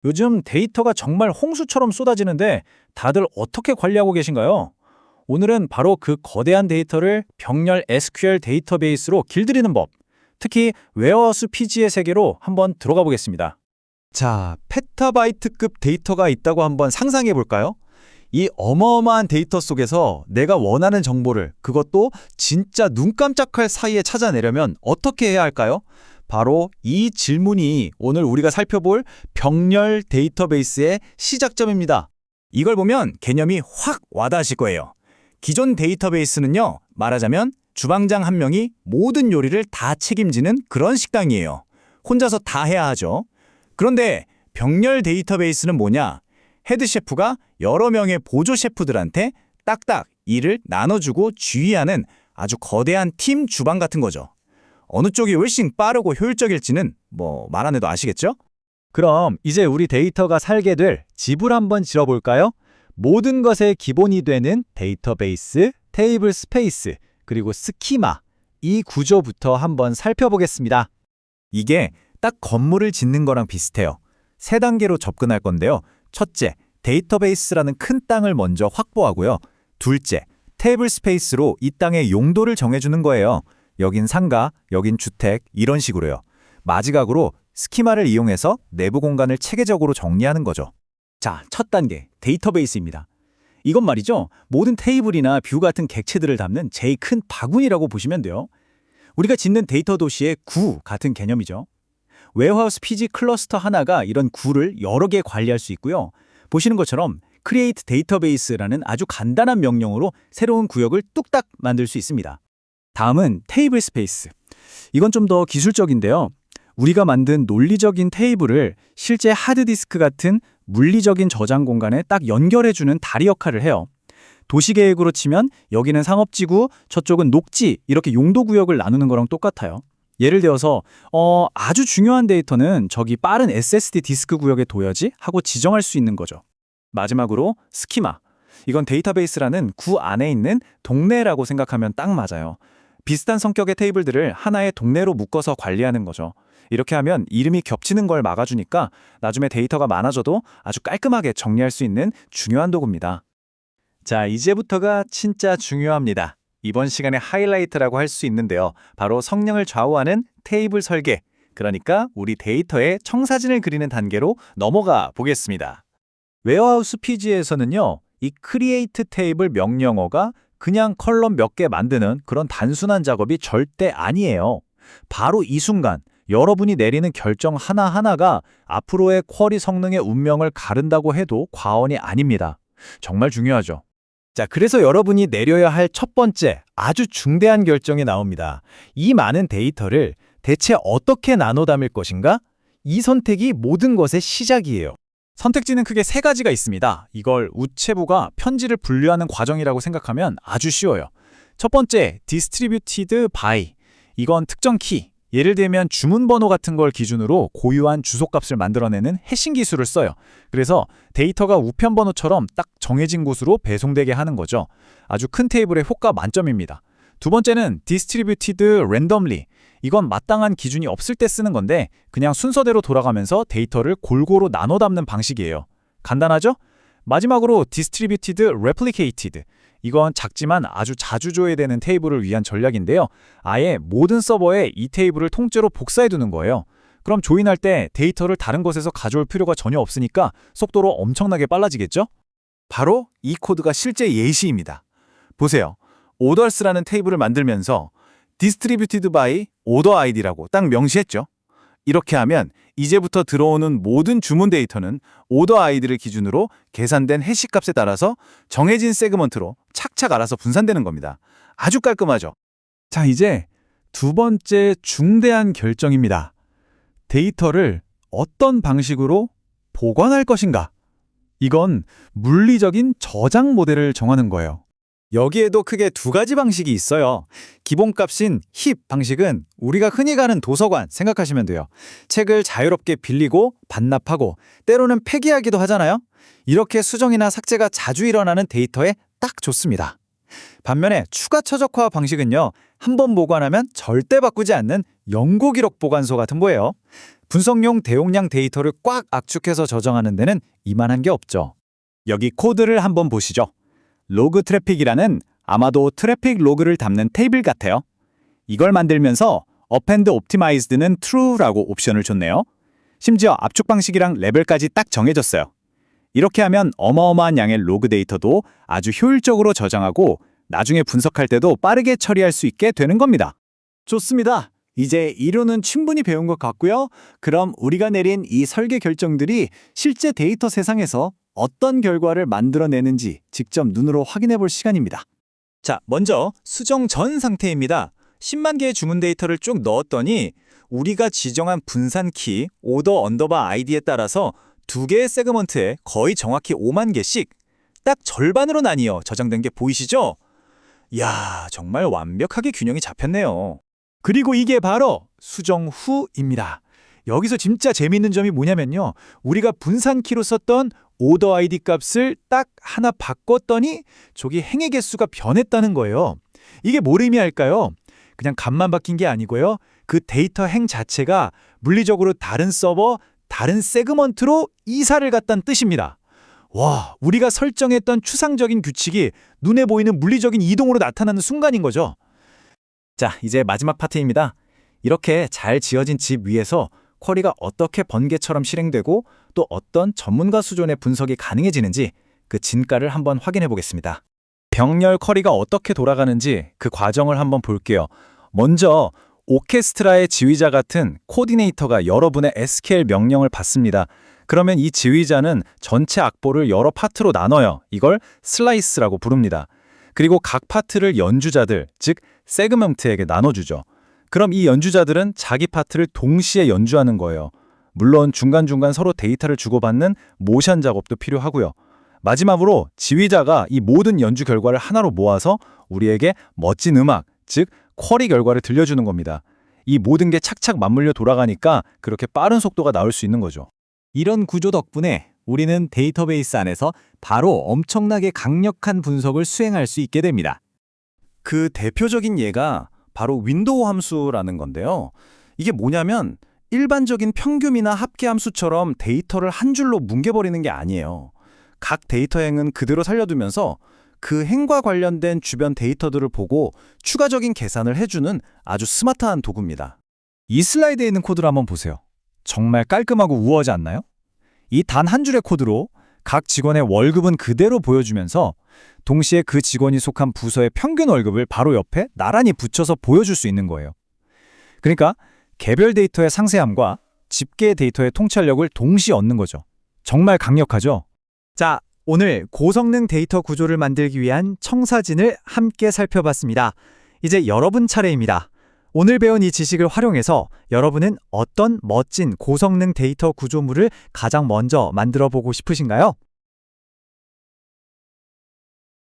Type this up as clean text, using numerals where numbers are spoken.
요즘 데이터가 정말 홍수처럼 쏟아지는데 다들 어떻게 관리하고 계신가요? 오늘은 바로 그 거대한 데이터를 병렬 SQL 데이터베이스로 길들이는 법, 특히 웨어하우스 PG의 세계로 한번 들어가 보겠습니다. 자, 페타바이트급 데이터가 있다고 한번 상상해 볼까요? 이 어마어마한 데이터 속에서 내가 원하는 정보를 그것도 진짜 눈 깜짝할 사이에 찾아내려면 어떻게 해야 할까요? 바로 이 질문이 오늘 우리가 살펴볼 병렬 데이터베이스의 시작점입니다. 이걸 보면 개념이 확 와닿으실 거예요. 기존 데이터베이스는요, 말하자면 주방장 한 명이 모든 요리를 다 책임지는 그런 식당이에요. 혼자서 다 해야 하죠. 그런데 병렬 데이터베이스는 뭐냐? 헤드 셰프가 여러 명의 보조 셰프들한테 딱딱 일을 나눠주고 지휘하는 아주 거대한 팀 주방 같은 거죠. 어느 쪽이 훨씬 빠르고 효율적일지는 말 안 해도 아시겠죠? 그럼 이제 우리 데이터가 살게 될 집을 한번 지어볼까요? 모든 것의 기본이 되는 데이터베이스, 테이블 스페이스, 그리고 스키마, 이 구조부터 한번 살펴보겠습니다. 이게 딱 건물을 짓는 거랑 비슷해요. 세 단계로 접근할 건데요. 첫째, 데이터베이스라는 큰 땅을 먼저 확보하고요. 둘째, 테이블 스페이스로 이 땅의 용도를 정해주는 거예요. 여긴 상가, 여긴 주택, 이런 식으로요. 마지막으로 스키마를 이용해서 내부 공간을 체계적으로 정리하는 거죠. 자, 첫 단계, 데이터베이스입니다. 이건 말이죠. 모든 테이블이나 뷰 같은 객체들을 담는 제일 큰 바구니라고 보시면 돼요. 우리가 짓는 데이터 도시의 구 같은 개념이죠. 웨어하우스 PG 클러스터 하나가 이런 구를 여러 개 관리할 수 있고요. 보시는 것처럼 Create Database라는 아주 간단한 명령으로 새로운 구역을 뚝딱 만들 수 있습니다. 다음은 테이블 스페이스. 이건 좀 더 기술적인데요. 우리가 만든 논리적인 테이블을 실제 하드디스크 같은 물리적인 저장 공간에 딱 연결해주는 다리 역할을 해요. 도시계획으로 치면 여기는 상업지구, 저쪽은 녹지, 이렇게 용도구역을 나누는 거랑 똑같아요. 예를 들어서 아주 중요한 데이터는 저기 빠른 SSD 디스크 구역에 둬야지 하고 지정할 수 있는 거죠. 마지막으로 스키마. 이건 데이터베이스라는 구 안에 있는 동네라고 생각하면 딱 맞아요. 비슷한 성격의 테이블들을 하나의 동네로 묶어서 관리하는 거죠. 이렇게 하면 이름이 겹치는 걸 막아주니까 나중에 데이터가 많아져도 아주 깔끔하게 정리할 수 있는 중요한 도구입니다. 자, 이제부터가 진짜 중요합니다. 이번 시간의 하이라이트라고 할 수 있는데요. 바로 성능을 좌우하는 테이블 설계, 그러니까 우리 데이터의 청사진을 그리는 단계로 넘어가 보겠습니다. 웨어하우스 PG에서는요, 이 크리에이트 테이블 명령어가 그냥 컬럼 몇 개 만드는 그런 단순한 작업이 절대 아니에요. 바로 이 순간 여러분이 내리는 결정 하나하나가 앞으로의 쿼리 성능의 운명을 가른다고 해도 과언이 아닙니다. 정말 중요하죠. 자, 그래서 여러분이 내려야 할 첫 번째 아주 중대한 결정이 나옵니다. 이 많은 데이터를 대체 어떻게 나눠 담을 것인가? 이 선택이 모든 것의 시작이에요. 선택지는 크게 세 가지가 있습니다. 이걸 우체부가 편지를 분류하는 과정이라고 생각하면 아주 쉬워요. 첫 번째, Distributed by. 이건 특정 키, 예를 들면 주문번호 같은 걸 기준으로 고유한 주소값을 만들어내는 해싱 기술을 써요. 그래서 데이터가 우편번호처럼 딱 정해진 곳으로 배송되게 하는 거죠. 아주 큰 테이블의 효과 만점입니다. 두 번째는 Distributed randomly. 이건 마땅한 기준이 없을 때 쓰는 건데 그냥 순서대로 돌아가면서 데이터를 골고루 나눠 담는 방식이에요. 간단하죠? 마지막으로 Distributed replicated. 이건 작지만 아주 자주 줘야 되는 테이블을 위한 전략인데요. 아예 모든 서버에 이 테이블을 통째로 복사해두는 거예요. 그럼 조인할 때 데이터를 다른 곳에서 가져올 필요가 전혀 없으니까 속도로 엄청나게 빨라지겠죠? 바로 이 코드가 실제 예시입니다. 보세요. 오더스라는 테이블을 만들면서 Distributed by Order ID라고 딱 명시했죠. 이렇게 하면 이제부터 들어오는 모든 주문 데이터는 오더 아이디를 기준으로 계산된 해시값에 따라서 정해진 세그먼트로 착착 알아서 분산되는 겁니다. 아주 깔끔하죠? 자, 이제 두 번째 중대한 결정입니다. 데이터를 어떤 방식으로 보관할 것인가? 이건 물리적인 저장 모델을 정하는 거예요. 여기에도 크게 두 가지 방식이 있어요. 기본값인 힙 방식은 우리가 흔히 가는 도서관 생각하시면 돼요. 책을 자유롭게 빌리고 반납하고 때로는 폐기하기도 하잖아요. 이렇게 수정이나 삭제가 자주 일어나는 데이터에 딱 좋습니다. 반면에 추가 최적화 방식은요. 한 번 보관하면 절대 바꾸지 않는 영구 기록 보관소 같은 거예요. 분석용 대용량 데이터를 꽉 압축해서 저장하는 데는 이만한 게 없죠. 여기 코드를 한번 보시죠. 로그 트래픽이라는 아마도 트래픽 로그를 담는 테이블 같아요. 이걸 만들면서 append optimized는 true라고 옵션을 줬네요. 심지어 압축 방식이랑 레벨까지 딱 정해졌어요. 이렇게 하면 어마어마한 양의 로그 데이터도 아주 효율적으로 저장하고 나중에 분석할 때도 빠르게 처리할 수 있게 되는 겁니다. 좋습니다. 이제 이론은 충분히 배운 것 같고요. 그럼 우리가 내린 이 설계 결정들이 실제 데이터 세상에서 어떤 결과를 만들어내는지 직접 눈으로 확인해 볼 시간입니다. 자, 먼저 수정 전 상태입니다. 10만 개의 주문 데이터를 쭉 넣었더니 우리가 지정한 분산 키, 오더 언더바 아이디에 따라서 두 개의 세그먼트에 거의 정확히 5만 개씩 딱 절반으로 나뉘어 저장된 게 보이시죠? 이야, 정말 완벽하게 균형이 잡혔네요. 그리고 이게 바로 수정 후입니다. 여기서 진짜 재미있는 점이 뭐냐면요. 우리가 분산키로 썼던 오더 아이디 값을 딱 하나 바꿨더니 저기 행의 개수가 변했다는 거예요. 이게 뭘 의미할까요? 그냥 값만 바뀐 게 아니고요. 그 데이터 행 자체가 물리적으로 다른 서버, 다른 세그먼트로 이사를 갔다는 뜻입니다. 와, 우리가 설정했던 추상적인 규칙이 눈에 보이는 물리적인 이동으로 나타나는 순간인 거죠. 자, 이제 마지막 파트입니다. 이렇게 잘 지어진 집 위에서 쿼리가 어떻게 번개처럼 실행되고 또 어떤 전문가 수준의 분석이 가능해지는지 그 진가를 한번 확인해 보겠습니다. 병렬 쿼리가 어떻게 돌아가는지 그 과정을 한번 볼게요. 먼저 오케스트라의 지휘자 같은 코디네이터가 여러분의 SQL 명령을 받습니다. 그러면 이 지휘자는 전체 악보를 여러 파트로 나눠요. 이걸 슬라이스라고 부릅니다. 그리고 각 파트를 연주자들, 즉 세그먼트에게 나눠주죠. 그럼 이 연주자들은 자기 파트를 동시에 연주하는 거예요. 물론 중간중간 서로 데이터를 주고받는 모션 작업도 필요하고요. 마지막으로 지휘자가 이 모든 연주 결과를 하나로 모아서 우리에게 멋진 음악, 즉 쿼리 결과를 들려주는 겁니다. 이 모든 게 착착 맞물려 돌아가니까 그렇게 빠른 속도가 나올 수 있는 거죠. 이런 구조 덕분에 우리는 데이터베이스 안에서 바로 엄청나게 강력한 분석을 수행할 수 있게 됩니다. 그 대표적인 예가 바로 윈도우 함수라는 건데요. 이게 뭐냐면 일반적인 평균이나 합계 함수처럼 데이터를 한 줄로 뭉개버리는 게 아니에요. 각 데이터 행은 그대로 살려두면서 그 행과 관련된 주변 데이터들을 보고 추가적인 계산을 해주는 아주 스마트한 도구입니다. 이 슬라이드에 있는 코드를 한번 보세요. 정말 깔끔하고 우아하지 않나요? 이 단 한 줄의 코드로 각 직원의 월급은 그대로 보여주면서 동시에 그 직원이 속한 부서의 평균 월급을 바로 옆에 나란히 붙여서 보여줄 수 있는 거예요. 그러니까 개별 데이터의 상세함과 집계 데이터의 통찰력을 동시에 얻는 거죠. 정말 강력하죠? 자, 오늘 고성능 데이터 구조를 만들기 위한 청사진을 함께 살펴봤습니다. 이제 여러분 차례입니다. 오늘 배운 이 지식을 활용해서 여러분은 어떤 멋진 고성능 데이터 구조물을 가장 먼저 만들어 보고 싶으신가요?